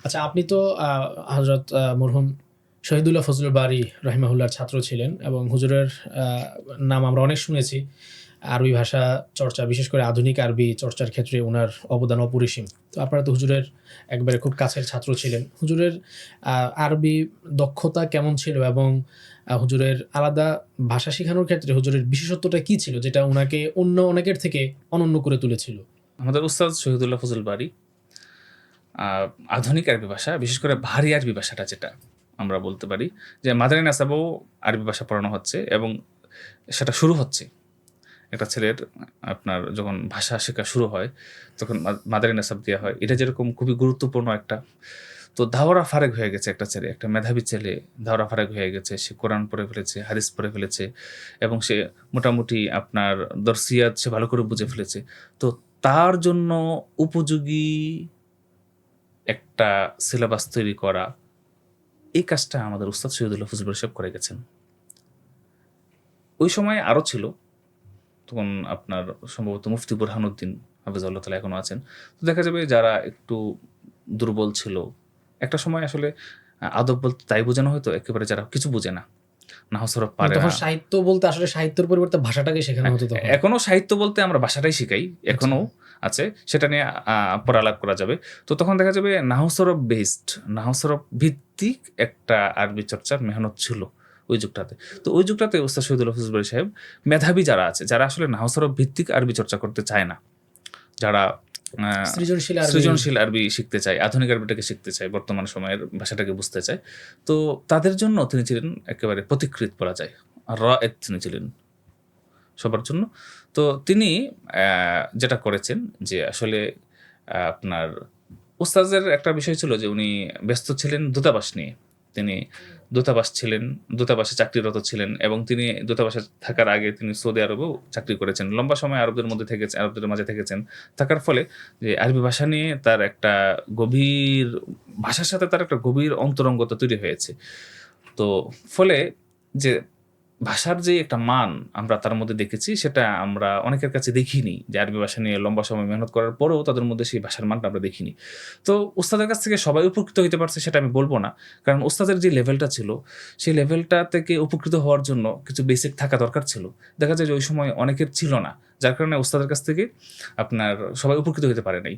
আচ্ছা, আপনি তো হযরত মরহুম শহীদুল্লাহ ফজলুল বারী রাহিমাহুল্লাহর ছাত্র ছিলেন এবং হুজুরের আ নাম আমরা অনেক শুনেছি। আরবি ভাষা চর্চা, বিশেষ করে আধুনিক আরবি চর্চার ক্ষেত্রে উনার অবদান অপরিসীম। তো আপনারা তো হুজুরের একবারে খুব কাছের ছাত্র ছিলেন। হুজুরের আ আরবি দক্ষতা কেমন ছিল এবং হুজুরের আলাদা ভাষা শিখানোর ক্ষেত্রে হুজুরের বিশেষত্বটা কী ছিল, যেটা উনাকে অন্য অনেকের থেকে অনন্য করে তুলেছিল? আমাদের উস্তাদ শহীদুল্লাহ ফজল বারী আধুনিক আরবি ভাষা, বিশেষ করে ভারী আরবি ভাষাটা যেটা আমরা বলতে পারি যে মাদানী নাসাবেও আরবি ভাষা পড়ানো হচ্ছে এবং সেটা শুরু হচ্ছে। একটা ছেলের আপনার যখন ভাষা শেখা শুরু হয় তখন মাদানী নাসাব দেওয়া হয়। এটা যেরকম খুবই গুরুত্বপূর্ণ একটা, তো দাওরা ফারেক হয়ে গেছে একটা ছেলে, একটা মেধাবী ছেলে দাওরা ফারেক হয়ে গেছে। সে কোরআন পড়ে ফেলেছে, হাদিস পড়ে ফেলেছে এবং সে মোটামুটি আপনার দরসিয়াত সে ভালো করে বুঝে ফেলেছে। তো তার জন্য উপযোগী একটা সিলেবাস তৈরি করা, এই কাজটা আমাদের উস্তাদ শহীদুল্লাহ ফজল বারী সাহেব করে গেছেন। ওই সময় আরও ছিল, তখন আপনার সম্ভবত মুফতি বুরহানুদ্দিন হাফিজাহুল্লাহ তাআলা এখনো আছেন। তো দেখা যাবে যারা একটু দুর্বল ছিল, একটা সময় আসলে আদব বলতে তাই বোঝানো হয়তো একেবারে যারা কিছু বুঝে না, নাহু সরফ পারে না। তখন সাহিত্য বলতে আসলে সাহিত্যের পরিবর্তে ভাষাটাকে শেখানো হতো তখন। এখনো সাহিত্য বলতে আমরা ভাষাটাই শিখাই, এখনো আছে, সেটা নিয়ে পড়ালাপ করা যাবে। তো তখন দেখা যাবে নাহু সরফ বেসড, নাহু সরফ ভিত্তিক একটা আরবি চর্চার মেহনত ছিল ওই যুগটাতে। তো ওই যুগটাতে উস্তাদ শহীদুল্লাহ ফজল বারী সাহেব মেধাবী যারা আছে, যারা আসলে নাহু সরফ ভিত্তিক আরবি চর্চা করতে চায় না, যারা সৃজনশীল আরবি শিখতে চায়, আধুনিক আরবিটাকে শিখতে চায়, বর্তমান সময়ের ভাষাটাকে বুঝতে চায়, তো তাদের জন্য তিনি ছিলেন একেবারে পথিকৃৎ বলা যায়। রায়েত তিনি ছিলেন সবার জন্য। তো তিনি যেটা করেছেন যে আসলে আপনার উস্তাদের একটা বিষয় ছিল যে উনি ব্যস্ত ছিলেন দূতাবাস নিয়ে। তিনি দূতাবাস ছিলেন, দূতাবাসে চাকরিরত ছিলেন এবং তিনি দূতাবাসে থাকার আগে তিনি সৌদি আরবেও চাকরি করেছেন। লম্বা সময় আরবদের মাঝে থেকেছেন। থাকার ফলে যে আরবি ভাষা নিয়ে তার একটা গভীর, ভাষার সাথে তার একটা গভীর অন্তরঙ্গতা তৈরি হয়েছে। তো ফলে যে ভাষার যে একটা মান আমরা তার মধ্যে দেখেছি, সেটা আমরা অনেকের কাছে দেখিনি। যে আরবি ভাষা নিয়ে লম্বা সময় মেহনত করার পরেও তাদের মধ্যে সেই ভাষার মানটা আমরা দেখিনি। তো উস্তাদের কাছ থেকে সবাই উপকৃত হইতে পারছে সেটা আমি বলব না। কারণ উস্তাদের যে লেভেলটা ছিল, সেই লেভেলটা থেকে উপকৃত হওয়ার জন্য কিছু বেসিক থাকা দরকার ছিল। দেখা যায় যে ওই সময় অনেকের ছিল না। যার কারণে উস্তাদের কাছ থেকে আপনার সবাই উপকৃত হইতে পারে নাই।